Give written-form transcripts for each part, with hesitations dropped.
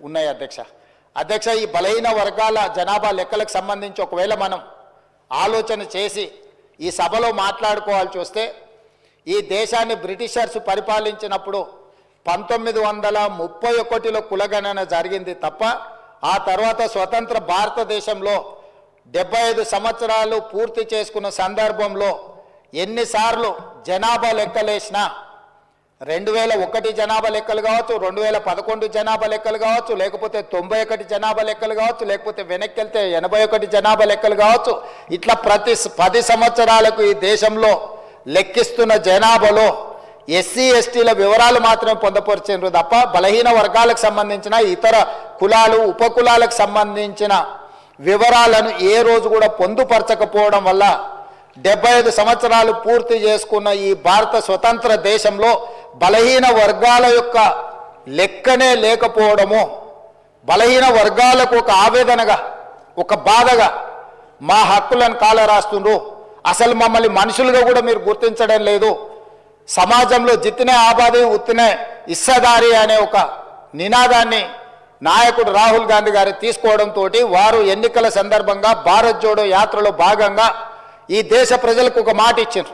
ఉన్నాయి అధ్యక్ష ఈ బలహీన వర్గాల జనాభా లెక్కలకు సంబంధించి ఒకవేళ మనం ఆలోచన చేసి ఈ సభలో మాట్లాడుకోవాల్సి వస్తే ఈ దేశాన్ని బ్రిటిషర్స్ పరిపాలించినప్పుడు 1931లో కులగణన జరిగింది తప్ప ఆ తర్వాత స్వతంత్ర భారతదేశంలో 75 సంవత్సరాలు పూర్తి చేసుకున్న సందర్భంలో ఎన్నిసార్లు జనాభా లెక్కలేసినా 2001 జనాభా లెక్కలు కావచ్చు, 2011 జనాభా లెక్కలు కావచ్చు, లేకపోతే 91 జనాభా లెక్కలు కావచ్చు, లేకపోతే వెనక్కి వెళ్తే 81 జనాభా లెక్కలు కావచ్చు, ఇట్లా ప్రతి 10 సంవత్సరాలకు ఈ దేశంలో లెక్కిస్తున్న జనాభాలో ఎస్సీ ఎస్టీల వివరాలు మాత్రమే పొందపరిచారు తప్ప బలహీన వర్గాలకు సంబంధించిన ఇతర కులాలు ఉపకులాలకు సంబంధించిన వివరాలను ఏ రోజు కూడా పొందుపరచకపోవడం వల్ల 75 సంవత్సరాలు పూర్తి చేసుకున్న ఈ భారత స్వతంత్ర దేశంలో బలహీన వర్గాల యొక్క లెక్కనే లేకపోవడము, బలహీన వర్గాలకు ఒక ఆవేదనగా ఒక బాధగా మా హక్కులను కాలరాస్తుండ్రు, అసలు మమ్మల్ని మనుషులుగా కూడా మీరు గుర్తించడం లేదు, సమాజంలో జిత్తినే ఆబాది ఉత్తినే ఇస్సదారి అనే ఒక నినాదాన్ని నాయకుడు రాహుల్ గాంధీ గారు తీసుకోవడంతో వారు ఎన్నికల సందర్భంగా భారత్ జోడో యాత్రలో భాగంగా ఈ దేశ ప్రజలకు ఒక మాట ఇచ్చారు.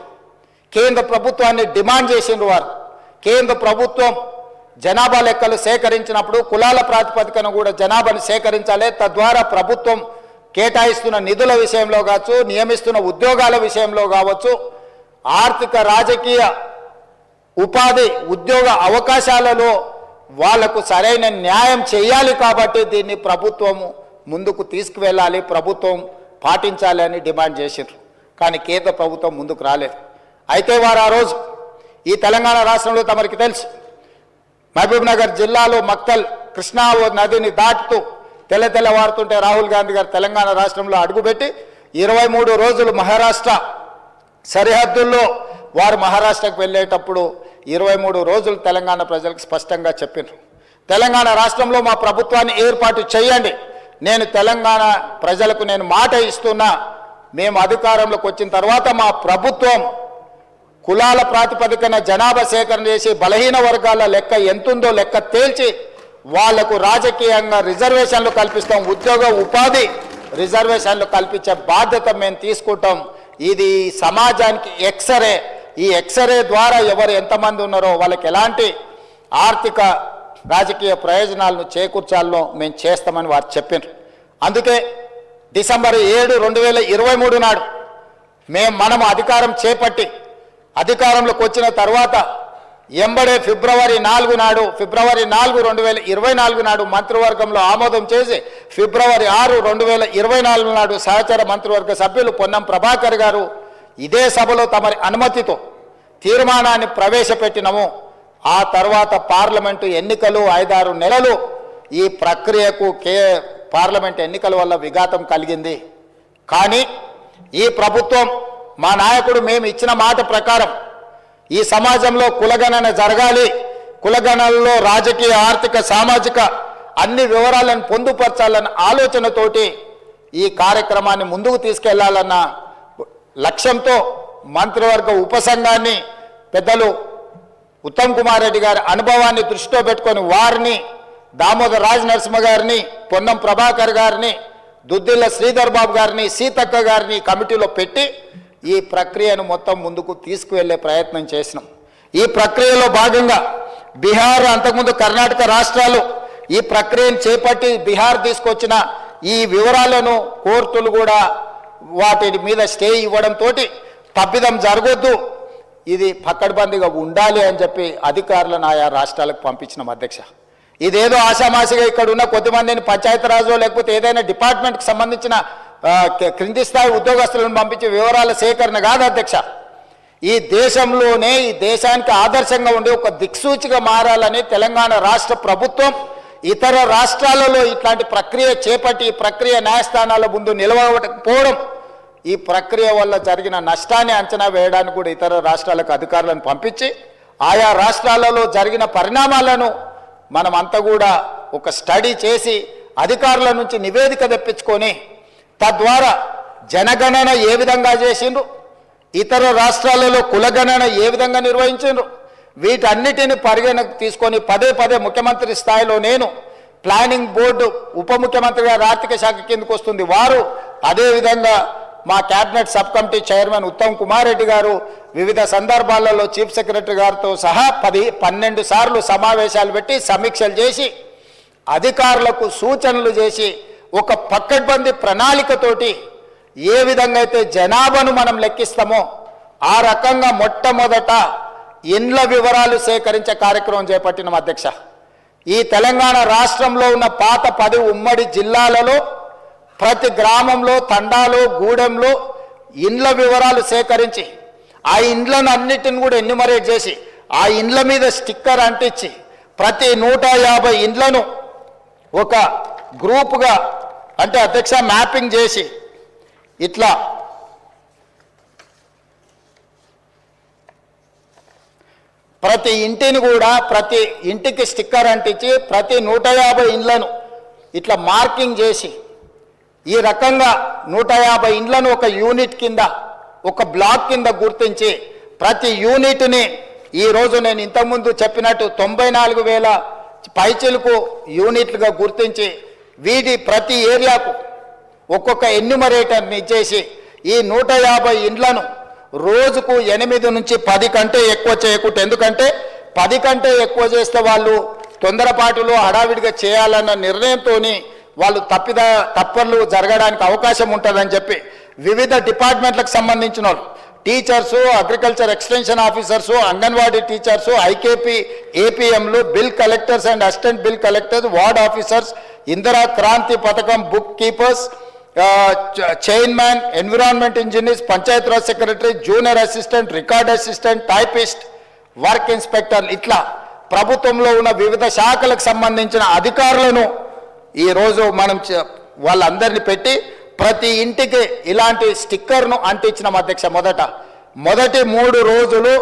కేంద్ర ప్రభుత్వాన్ని డిమాండ్ చేసిండ్రు. వారు కేంద్ర ప్రభుత్వం జనాభా లెక్కలు సేకరించినప్పుడు కులాల ప్రాతిపదికన కూడా జనాభాను సేకరించాలి, తద్వారా ప్రభుత్వం కేటాయిస్తున్న నిధుల విషయంలో కావచ్చు, నియమిస్తున్న ఉద్యోగాల విషయంలో కావచ్చు, ఆర్థిక రాజకీయ ఉపాధి ఉద్యోగ అవకాశాలలో వాళ్లకు సరైన న్యాయం చేయాలి. కాబట్టి దీన్ని ప్రభుత్వము ముందుకు తీసుకువెళ్ళాలి, ప్రభుత్వం పాటించాలి అని డిమాండ్ చేసిండ్రు. కానీ కేంద్ర ప్రభుత్వం ముందుకు రాలేదు. అయితే వారు ఆ రోజు ఈ తెలంగాణ రాష్ట్రంలో తమరికి తెలుసు మహబూబ్ నగర్ జిల్లాలో మక్తల్ కృష్ణా నదిని దాటుతూ తెల్లవారుతుంటే రాహుల్ గాంధీ గారు తెలంగాణ రాష్ట్రంలో అడుగుపెట్టి 23 రోజులు మహారాష్ట్ర సరిహద్దుల్లో వారు మహారాష్ట్రకు వెళ్ళేటప్పుడు 23 రోజులు తెలంగాణ ప్రజలకు స్పష్టంగా చెప్పారు, తెలంగాణ రాష్ట్రంలో మా ప్రభుత్వాన్ని ఏర్పాటు చేయండి, నేను తెలంగాణ ప్రజలకు నేను మాట ఇస్తున్నా, మేము అధికారంలోకి వచ్చిన తర్వాత మా ప్రభుత్వం కులాల ప్రాతిపదికన జనాభా సేకరణ చేసి బలహీన వర్గాల లెక్క ఎంతుందో లెక్క తేల్చి వాళ్లకు రాజకీయంగా రిజర్వేషన్లు కల్పిస్తాం, ఉద్యోగ ఉపాధి రిజర్వేషన్లు కల్పించే బాధ్యత మేము తీసుకుంటాం. ఇది సమాజానికి ఎక్స్రే, ఈ ఎక్స్రే ద్వారా ఎవరు ఎంతమంది ఉన్నారో వాళ్ళకి ఎలాంటి ఆర్థిక రాజకీయ ప్రయోజనాలను చేకూర్చాలో మేము చేస్తామని వారు చెప్పారు. అందుకే డిసెంబర్ 7, 2023 నాడు మనం అధికారం చేపట్టి అధికారంలోకి వచ్చిన తర్వాత ఎంబడే ఫిబ్రవరి 4 నాడు 2024 నాడు మంత్రివర్గంలో ఆమోదం చేసి ఫిబ్రవరి 6, 2024 నాడు సహచర మంత్రివర్గ సభ్యులు పొన్నం ప్రభాకర్ గారు ఇదే సభలో తమరి అనుమతితో తీర్మానాన్ని ప్రవేశపెట్టినము. ఆ తర్వాత పార్లమెంటు ఎన్నికలు 5-6 నెలలు ఈ ప్రక్రియకు పార్లమెంట్ ఎన్నికల వల్ల విఘాతం కలిగింది. కానీ ఈ ప్రభుత్వం మా నాయకుడు మేము ఇచ్చిన మాట ప్రకారం ఈ సమాజంలో కులగణన జరగాలి, కులగణనలో రాజకీయ ఆర్థిక సామాజిక అన్ని వివరాలను పొందుపరచాలన్న ఆలోచనతోటి ఈ కార్యక్రమాన్ని ముందుకు తీసుకెళ్లాలన్న లక్ష్యంతో మంత్రివర్గ ఉపసంఘాన్ని పెద్దలు ఉత్తమ్ కుమార్ రెడ్డి గారి అనుభవాన్ని దృష్టిలో పెట్టుకొని వారిని దామోదర్ రాజ్ నరసింహ గారిని, పొన్నం ప్రభాకర్ గారిని, దుద్దిల్ల శ్రీధర్ బాబు గారిని, సీతక్క గారిని కమిటీలో పెట్టి ఈ ప్రక్రియను మొత్తం ముందుకు తీసుకువెళ్లే ప్రయత్నం చేసినాం. ఈ ప్రక్రియలో భాగంగా బీహార్, అంతకుముందు కర్ణాటక రాష్ట్రాలు ఈ ప్రక్రియను చేపట్టి బీహార్ తీసుకొచ్చిన ఈ వివరాలను కోర్టులు కూడా వాటి మీద స్టే ఇవ్వడంతో తప్పిదం జరగొద్దు, ఇది పక్కడబందిగా ఉండాలి అని చెప్పి అధికారులను ఆయా రాష్ట్రాలకు పంపించినాం. అధ్యక్ష, ఇదేదో ఆషామాషిగా ఇక్కడ ఉన్న కొద్దిమందిని పంచాయతీరాజు లేకపోతే ఏదైనా డిపార్ట్మెంట్కి సంబంధించిన క్రింది స్థాయి ఉద్యోగస్తులను పంపించే వివరాల సేకరణ కాదు అధ్యక్ష. ఈ దేశంలోనే ఈ దేశానికి ఆదర్శంగా ఉండే ఒక దిక్సూచిగా మారాలని తెలంగాణ రాష్ట్ర ప్రభుత్వం ఇతర రాష్ట్రాలలో ఇట్లాంటి ప్రక్రియ చేపట్టి ఈ ప్రక్రియ న్యాయస్థానాల ముందు నిలవకపోవడం, ఈ ప్రక్రియ వల్ల జరిగిన నష్టాన్ని అంచనా వేయడానికి కూడా ఇతర రాష్ట్రాలకు అధికారులను పంపించి ఆయా రాష్ట్రాలలో జరిగిన పరిణామాలను మనమంతా కూడా ఒక స్టడీ చేసి అధికారుల నుంచి నివేదిక తెప్పించుకొని తద్వారా జనగణన ఏ విధంగా చేసిండ్రు, ఇతర రాష్ట్రాలలో కులగణన ఏ విధంగా నిర్వహించిండ్రు, వీటన్నిటిని పరిగణకు తీసుకొని పదే ముఖ్యమంత్రి స్థాయిలో నేను ప్లానింగ్ బోర్డు ఉప ముఖ్యమంత్రి గారు ఆర్థిక శాఖ కిందకు వస్తుంది వారు, అదేవిధంగా మా cabinet sub committee chairman Uttam Kumar Reddy గారు వివిధ సందర్భాలలో చీఫ్ సెక్రటరీ గారితో సహా 12 సార్లు సమావేశాలు పెట్టి సమీక్షలు చేసి అధికారులకు సూచనలు చేసి ఒక పకడ్బందీ ప్రణాళికతోటి ఏ విధంగా అయితే జనాభాను మనం లెక్కిస్తామో ఆ రకంగా మొట్టమొదట ఇండ్ల వివరాలు సేకరించే కార్యక్రమం చేపట్టిన అధ్యక్ష. ఈ తెలంగాణ రాష్ట్రంలో ఉన్న పాత 10 ఉమ్మడి జిల్లాలలో ప్రతి గ్రామంలో, తండాలో, గూడెంలో ఇండ్ల వివరాలు సేకరించి ఆ ఇండ్లను అన్నిటిని కూడా ఎన్యూమరేట్ చేసి ఆ ఇండ్ల మీద స్టిక్కర్ అంటించి ప్రతి 150 ఇండ్లను ఒక గ్రూపుగా అంటే అధ్యక్ష మ్యాపింగ్ చేసి ఇట్లా ప్రతి ఇంటిని కూడా ప్రతి ఇంటికి స్టిక్కర్ అంటించి ప్రతి 150 ఇండ్లను ఇట్లా మార్కింగ్ చేసి ఈ రకంగా 150 ఇండ్లను ఒక యూనిట్ కింద ఒక బ్లాక్ కింద గుర్తించి ప్రతి యూనిట్ని ఈరోజు నేను ఇంతకుముందు చెప్పినట్టు 94,000 పైచిలకు యూనిట్లుగా గుర్తించి వీటి ప్రతి ఏరియాకు ఒక్కొక్క ఎన్యూమరేటర్ని ఇచ్చేసి ఈ 150 ఇండ్లను రోజుకు 8 నుంచి 10 కంటే ఎక్కువ చేయకూడదు. ఎందుకంటే 10 కంటే ఎక్కువ చేస్తే వాళ్ళు తొందరపాటులో హడావిడిగా చేయాలన్న నిర్ణయంతో వాళ్ళు తప్పర్లు జరగడానికి అవకాశం ఉంటుందని చెప్పి వివిధ డిపార్ట్మెంట్లకు సంబంధించిన వాళ్ళు teachers, agriculture extension officers, anganwadi teachers, IKP ఏపీఎంలు, bill collectors and assistant bill collectors, ward officers, Indira Kranti పథకం book keepers, chairman, environment engineers, Panchayati Raj secretary, junior assistant, record assistant, typist, work inspector, ఇట్లా ప్రభుత్వంలో ఉన్న వివిధ శాఖలకు సంబంధించిన అధికారులను ఈరోజు మనం వాళ్ళందరినీ పెట్టి ప్రతి ఇంటికి ఇలాంటి స్టిక్కర్ను అంటించిన అధ్యక్ష. మొదటి 3 రోజులు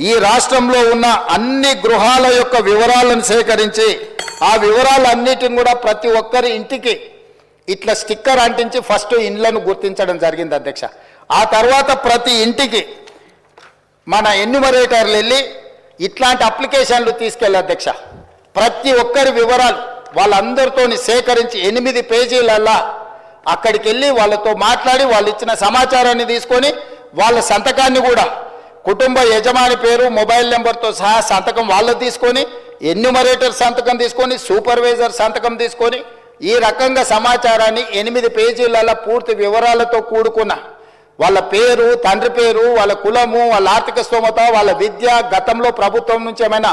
ఈ రాష్ట్రంలో ఉన్న అన్ని గృహాల యొక్క వివరాలను సేకరించి ఆ వివరాలన్నిటిని కూడా ప్రతి ఒక్కరి ఇంటికి ఇట్లా స్టిక్కర్ అంటించి ఫస్ట్ ఇండ్లను గుర్తించడం జరిగింది అధ్యక్ష. ఆ తర్వాత ప్రతి ఇంటికి మన ఎన్యూమరేటర్లు వెళ్ళి ఇట్లాంటి అప్లికేషన్లు తీసుకెళ్ళి అధ్యక్ష ప్రతి ఒక్కరి వివరాలు వాళ్ళందరితో సేకరించి 8 పేజీలల్లా అక్కడికి వెళ్ళి వాళ్ళతో మాట్లాడి వాళ్ళు ఇచ్చిన సమాచారాన్ని తీసుకొని వాళ్ళ సంతకాన్ని కూడా కుటుంబ యజమాని పేరు, మొబైల్ నెంబర్తో సహా సంతకం వాళ్ళు తీసుకొని, ఎన్యూమరేటర్ సంతకం తీసుకొని, సూపర్వైజర్ సంతకం తీసుకొని ఈ రకంగా సమాచారాన్ని 8 పేజీలలో పూర్తి వివరాలతో కూడుకున్న వాళ్ళ పేరు, తండ్రి పేరు, వాళ్ళ కులము, వాళ్ళ ఆర్థిక స్తోమత, వాళ్ళ విద్య, గతంలో ప్రభుత్వం నుంచి ఏమైనా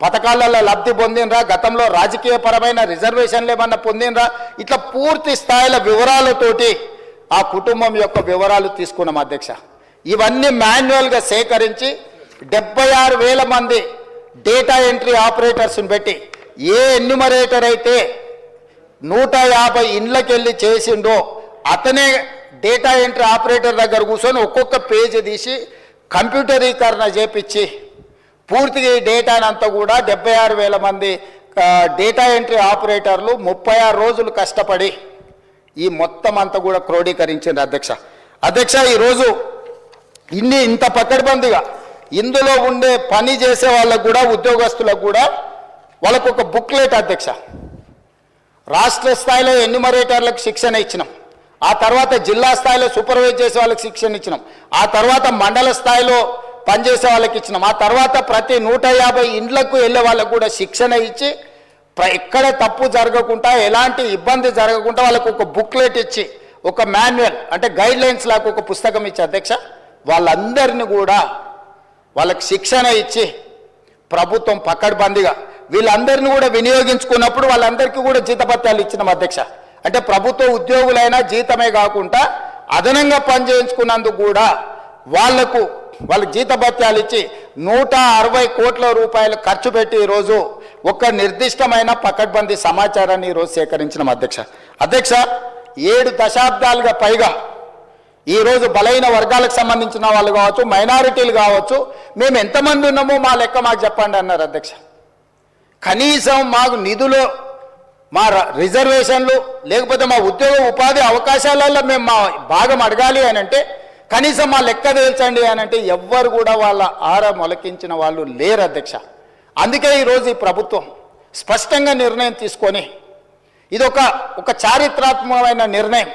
పథకాలలో లబ్ధి పొందినరా, గతంలో రాజకీయపరమైన రిజర్వేషన్లు ఏమన్నా పొందినరా, ఇట్లా పూర్తి స్థాయిల వివరాలతోటి ఆ కుటుంబం యొక్క వివరాలు తీసుకున్నాం అధ్యక్ష. ఇవన్నీ మాన్యువల్గా సేకరించి 76,000 మంది డేటా ఎంట్రీ ఆపరేటర్స్ని పెట్టి ఏ ఎన్యూమరేటర్ అయితే 150 ఇండ్లకెళ్ళి చేసిండో అతనే డేటా ఎంట్రీ ఆపరేటర్ దగ్గర కూర్చొని ఒక్కొక్క పేజీ తీసి కంప్యూటరీకరణ చేపించి పూర్తిగా ఈ డేటానంతా కూడా 76,000 మంది డేటా ఎంట్రీ ఆపరేటర్లు 36 రోజులు కష్టపడి ఈ మొత్తం అంతా కూడా క్రోడీకరించింది అధ్యక్ష. ఈరోజు ఇంత పకడ్బందీగా ఇందులో ఉండే పని చేసే వాళ్ళకు కూడా, ఉద్యోగస్తులకు కూడా వాళ్ళకు ఒక బుక్లెట్ అధ్యక్ష. రాష్ట్ర స్థాయిలో ఎన్యూమరేటర్లకు శిక్షణ ఇచ్చినాం, ఆ తర్వాత జిల్లా స్థాయిలో సూపర్వైజ్ చేసే వాళ్ళకి శిక్షణ ఇచ్చినాం, ఆ తర్వాత మండల స్థాయిలో పనిచేసే వాళ్ళకి ఇచ్చినాం, ఆ తర్వాత ప్రతి 150 ఇండ్లకు వెళ్ళే వాళ్ళకు కూడా శిక్షణ ఇచ్చి ఎక్కడ తప్పు జరగకుండా, ఎలాంటి ఇబ్బంది జరగకుండా వాళ్ళకు ఒక బుక్లెట్ ఇచ్చి, ఒక మాన్యువల్ అంటే గైడ్ లైన్స్ లాగా ఒక పుస్తకం ఇచ్చి అధ్యక్ష వాళ్ళందరినీ కూడా వాళ్ళకి శిక్షణ ఇచ్చి ప్రభుత్వం పకడ్బందీగా వీళ్ళందరినీ కూడా వినియోగించుకున్నప్పుడు వాళ్ళందరికీ కూడా జీతభత్యాలు ఇచ్చినాం అధ్యక్ష. అంటే ప్రభుత్వ ఉద్యోగులైనా జీతమే కాకుండా అదనంగా పనిచేయించుకున్నందుకు కూడా వాళ్ళకు జీతభత్యాలు ఇచ్చి 160 కోట్ల రూపాయలు ఖర్చు పెట్టి ఈరోజు ఒక నిర్దిష్టమైన పకడ్బందీ సమాచారాన్ని ఈరోజు సేకరించిన అధ్యక్ష 7 దశాబ్దాలుగా పైగా ఈరోజు బలైన వర్గాలకు సంబంధించిన వాళ్ళు కావచ్చు, మైనారిటీలు కావచ్చు, మేము ఎంతమంది ఉన్నామో మా లెక్క మాకు చెప్పండి అన్నారు అధ్యక్ష. కనీసం మాకు నిధులు, మా రిజర్వేషన్లు, లేకపోతే మా ఉద్యోగ ఉపాధి అవకాశాలలో మేము మా భాగం అడగాలి అని అంటే కనీసం మా లెక్క తేల్చండి అని అంటే ఎవ్వరు కూడా వాళ్ళ ఆర మొలకించిన వాళ్ళు లేరు అధ్యక్ష. అందుకే ఈరోజు ఈ ప్రభుత్వం స్పష్టంగా నిర్ణయం తీసుకొని ఇది ఒక చారిత్రాత్మకమైన నిర్ణయం.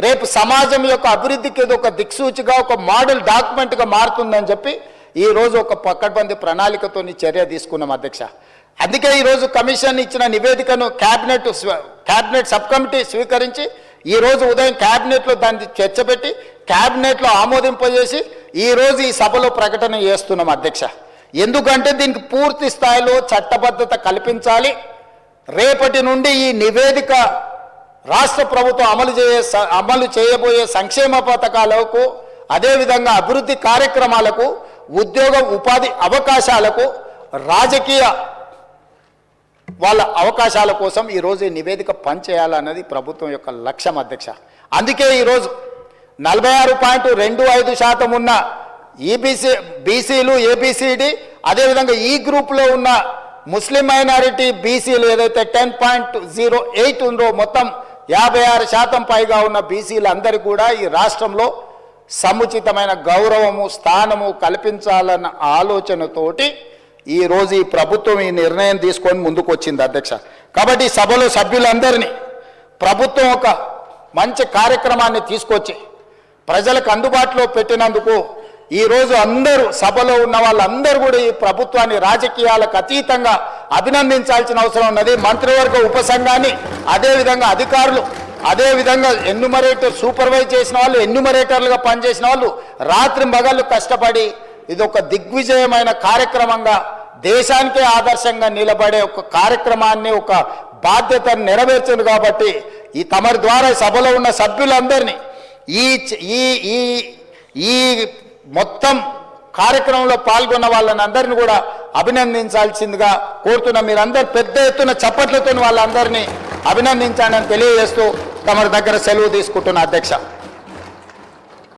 రేపు సమాజం యొక్క అభివృద్ధికి ఇది ఒక దిక్సూచిగా, ఒక మోడల్ డాక్యుమెంట్గా మారుతుందని చెప్పి ఈరోజు ఒక పకడ్బందీ ప్రణాళికతో చర్య తీసుకున్నాం అధ్యక్ష. అందుకే ఈరోజు కమిషన్ ఇచ్చిన నివేదికను క్యాబినెట్ సబ్ కమిటీ స్వీకరించి ఈరోజు ఉదయం క్యాబినెట్లో దాన్ని చర్చ పెట్టి క్యాబినెట్లో ఆమోదింపజేసి ఈరోజు ఈ సభలో ప్రకటన చేస్తున్నాం అధ్యక్ష. ఎందుకంటే దీనికి పూర్తి స్థాయిలో చట్టబద్ధత కల్పించాలి. రేపటి నుండి ఈ నివేదిక రాష్ట్ర ప్రభుత్వం అమలు చేయబోయే సంక్షేమ పథకాలకు, అదేవిధంగా అభివృద్ధి కార్యక్రమాలకు, ఉద్యోగ ఉపాధి అవకాశాలకు, రాజకీయ వాళ్ళ అవకాశాల కోసం ఈరోజు ఈ నివేదిక పనిచేయాలన్నది ప్రభుత్వం యొక్క లక్ష్యం అధ్యక్ష. అందుకే ఈరోజు 46.25% ఉన్న బీసీలు, ఏబిసిడి, అదేవిధంగా ఈ గ్రూప్లో ఉన్న ముస్లిం మైనారిటీ బీసీలు ఏదైతే 10.08 ఉందో, మొత్తం 56% పైగా ఉన్న బీసీలందరికీ కూడా ఈ రాష్ట్రంలో సముచితమైన గౌరవము, స్థానము కల్పించాలన్న ఆలోచనతోటి ఈరోజు ఈ ప్రభుత్వం ఈ నిర్ణయం తీసుకొని ముందుకు వచ్చింది అధ్యక్ష. కాబట్టి సభలో సభ్యులందరినీ ప్రభుత్వం ఒక మంచి కార్యక్రమాన్ని తీసుకొచ్చి ప్రజలకు అందుబాటులో పెట్టినందుకు ఈరోజు అందరూ సభలో ఉన్న వాళ్ళందరూ కూడా ఈ ప్రభుత్వాన్ని రాజకీయాలకు అతీతంగా అభినందించాల్సిన అవసరం ఉన్నది. మంత్రివర్గ ఉపసంఘాన్ని, అదేవిధంగా అధికారులు, అదేవిధంగా ఎన్యూమరేటర్ సూపర్వైజ్ చేసిన వాళ్ళు, ఎన్యూమరేటర్లుగా పనిచేసిన వాళ్ళు రాత్రి మగళ్ళు కష్టపడి ఇది ఒక దిగ్విజయమైన కార్యక్రమంగా, దేశానికే ఆదర్శంగా నిలబడే ఒక కార్యక్రమాన్ని, ఒక బాధ్యతను నెరవేర్చింది. కాబట్టి ఈ తమరి ద్వారా సభలో ఉన్న సభ్యులందరినీ ఈ మొత్తం కార్యక్రమంలో పాల్గొన్న వాళ్ళని అందరినీ కూడా అభినందించాల్సిందిగా కోరుతున్నా. మీరందరూ పెద్ద ఎత్తున చప్పట్లతో వాళ్ళందరినీ అభినందించాలని తెలియజేస్తూ తమరి దగ్గర సెలవు తీసుకుంటున్న అధ్యక్ష.